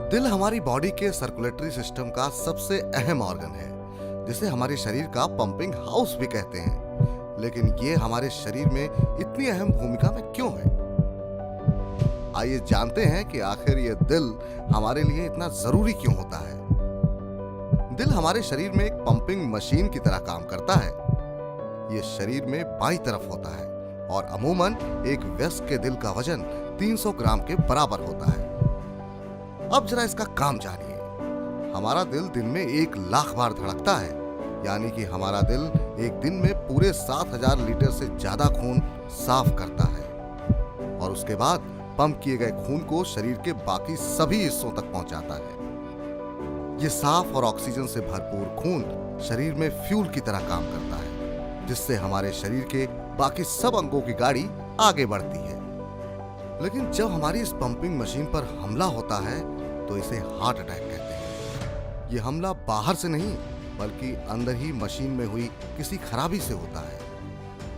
दिल हमारी बॉडी के सर्कुलेटरी सिस्टम का सबसे अहम ऑर्गन है, जिसे हमारे शरीर का पंपिंग हाउस भी कहते हैं। लेकिन ये हमारे शरीर में इतनी अहम भूमिका में क्यों है? आइए जानते हैं कि आखिर ये दिल हमारे लिए इतना जरूरी क्यों होता है। दिल हमारे शरीर में एक पंपिंग मशीन की तरह काम करता है। ये शरीर में बाईं तरफ होता है और अमूमन एक वयस्क के दिल का वजन 300 ग्राम के बराबर होता है। अब जरा इसका काम जानिए। हमारा दिल दिन में 1,00,000 बार धड़कता है, यानी कि हमारा दिल एक दिन में पूरे 7,000 लीटर से ज्यादा खून साफ करता है और उसके बाद पंप किए गए खून को शरीर के बाकी सभी हिस्सों तक पहुंचाता है। ये साफ और ऑक्सीजन से भरपूर खून शरीर में फ्यूल की तरह काम करता है, जिससे हमारे शरीर के बाकी सब अंगों की गाड़ी आगे बढ़ती है। लेकिन जब हमारी इस पंपिंग मशीन पर हमला होता है तो इसे हार्ट अटैक कहते हैं। ये हमला बाहर से नहीं बल्कि अंदर ही मशीन में हुई किसी खराबी से होता है।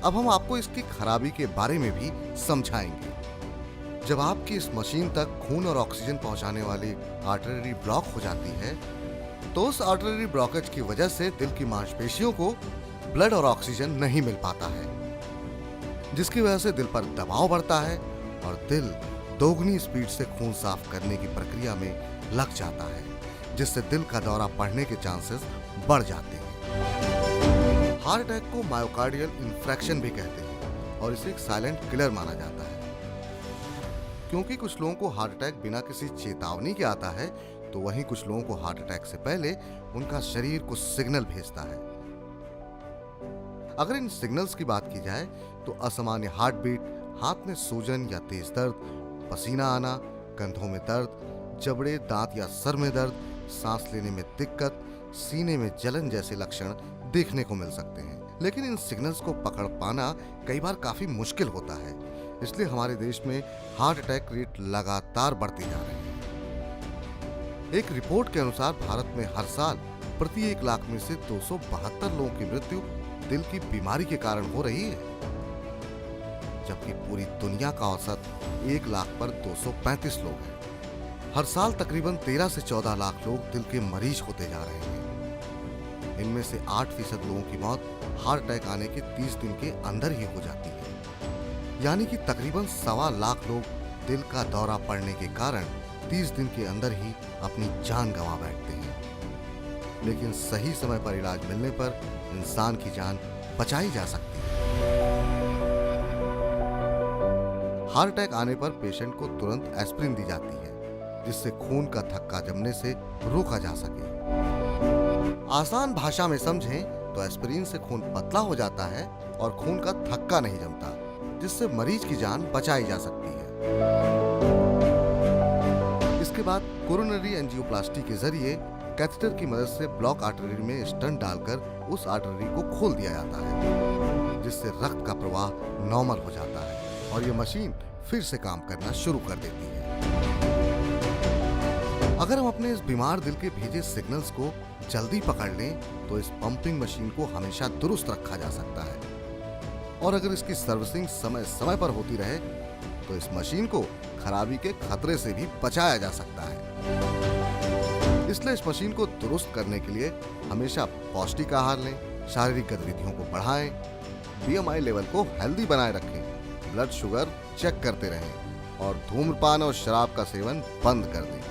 अब हम आपको इसकी खराबी के बारे में भी समझाएंगे। जब आपकी इस मशीन तक खून और ऑक्सीजन पहुंचाने वाली आर्टरी ब्लॉक हो जाती है तो उस आर्टरी ब्लॉकेज की वजह से दिल की मांसपेशियों को ब्लड और ऑक्सीजन नहीं मिल पाता है, जिसकी वजह से दिल पर दबाव बढ़ता है और दिल दोगुनी स्पीड से खून साफ करने की प्रक्रिया में लग जाता है, जिससे दिल का दौरा पड़ने के चांसेस बढ़ जाते हैं। हार्ट अटैक को मायोकार्डियल इंफ्रैक्शन भी कहते हैं और इसे एक साइलेंट किलर माना जाता है। क्योंकि कुछ लोगों को हार्ट अटैक बिना किसी चेतावनी के आता है, तो वहीं कुछ लोगों को हार्ट अटैक से पहले उनका शरीर कुछ सिग्नल भेजता है। अगर इन सिग्नल्स की बात की जाए तो असामान्य हार्ट बीट, हाथ में सूजन या तेज दर्द, पसीना आना, कंधों में दर्द, जबड़े, दांत या सर में दर्द, सांस लेने में दिक्कत, सीने में जलन जैसे लक्षण देखने को मिल सकते हैं। लेकिन इन सिग्नल्स को पकड़ पाना कई बार काफी मुश्किल होता है, इसलिए हमारे देश में हार्ट अटैक रेट लगातार बढ़ती जा रही है। एक रिपोर्ट के अनुसार भारत में हर साल प्रति 1 लाख में से 272 लोगों की मृत्यु दिल की बीमारी के कारण हो रही है, जबकि पूरी दुनिया का औसत 1 लाख पर 235 लोग हैं। हर साल तकरीबन 13 से 14 लाख लोग दिल के मरीज होते जा रहे हैं। इनमें से 8% लोगों की मौत हार्ट अटैक आने के 30 दिन के अंदर ही हो जाती है, यानी कि तकरीबन 1.25 लाख लोग दिल का दौरा पड़ने के कारण 30 दिन के अंदर ही अपनी जान गंवा बैठते हैं। लेकिन सही समय पर इलाज मिलने पर इंसान की जान बचाई जा सकती है। हार्ट अटैक आने पर पेशेंट को तुरंत एस्पिरिन दी जाती है, जिससे खून का थक्का जमने से रोका जा सके। आसान भाषा में समझें तो एस्पिरिन से खून पतला हो जाता है और खून का थक्का नहीं जमता, जिससे मरीज की जान बचाई जा सकती है। इसके बाद कोरोनरी एंजियोप्लास्टी के जरिए कैथेटर की मदद से ब्लॉक आर्टरी में स्टंट डालकर उस आर्टरी को खोल दिया जाता है, जिससे रक्त का प्रवाह नॉर्मल हो जाता है और ये मशीन फिर से काम करना शुरू कर देती है। अगर हम अपने इस बीमार दिल के भेजे सिग्नल्स को जल्दी पकड़ लें तो इस पंपिंग मशीन को हमेशा दुरुस्त रखा जा सकता है। और अगर इसकी सर्विसिंग समय समय पर होती रहे तो इस मशीन को खराबी के खतरे से भी बचाया जा सकता है। इसलिए इस मशीन को दुरुस्त करने के लिए हमेशा पौष्टिक आहार लें, शारीरिक गतिविधियों को बढ़ाएं, BMI लेवल को हेल्दी बनाए रखें, ब्लड शुगर चेक करते रहें और धूम्रपान और शराब का सेवन बंद कर दें।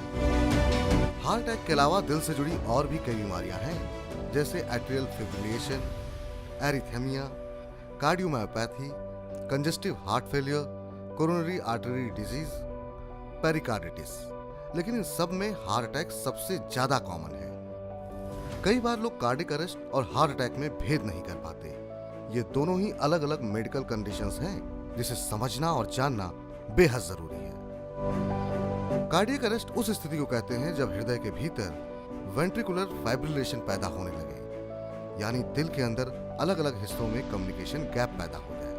हार्ट अटैक के अलावा दिल से जुड़ी और भी कई बीमारियां हैं, जैसे atrial fibrillation, arrhythmia, cardiomyopathy, congestive heart failure, coronary artery disease, pericarditis. लेकिन इन सब में हार्ट अटैक सबसे ज्यादा कॉमन है। कई बार लोग कार्डियक अरेस्ट और हार्ट अटैक में भेद नहीं कर पाते। ये दोनों ही अलग अलग मेडिकल कंडीशंस हैं, जिसे समझना और जानना बेहद जरूरी है। कार्डियक अरेस्ट उस स्थिति को कहते हैं जब हृदय के भीतर वेंट्रिकुलर फाइब्रिलेशन पैदा होने लगे, यानी दिल के अंदर अलग अलग हिस्सों में कम्युनिकेशन गैप पैदा हो जाए।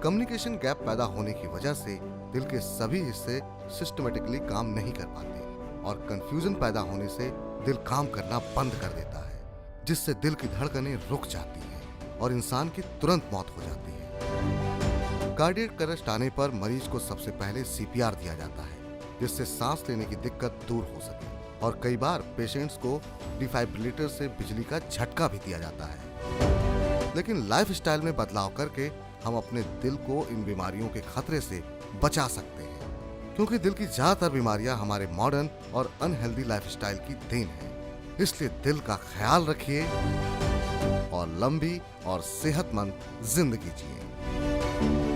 कम्युनिकेशन गैप पैदा होने की वजह से दिल के सभी हिस्से सिस्टमेटिकली काम नहीं कर पाते और कंफ्यूजन पैदा होने से दिल काम करना बंद कर देता है, जिससे दिल की धड़कनें रुक जाती हैं और इंसान की तुरंत मौत हो जाती है। कार्डियक अरेस्ट आने पर मरीज को सबसे पहले CPR दिया जाता है, जिससे सांस लेने की दिक्कत दूर हो सके। और कई बार पेशेंट्स को डिफाइब्रिलेटर से बिजली का झटका भी दिया जाता है। लेकिन लाइफस्टाइल में बदलाव करके हम अपने दिल को इन बीमारियों के खतरे से बचा सकते हैं, क्योंकि दिल की ज्यादातर बीमारियां हमारे मॉडर्न और अनहेल्दी लाइफस्टाइल की देन है। इसलिए दिल का ख्याल रखिए और लंबी और सेहतमंद जिंदगी जिए।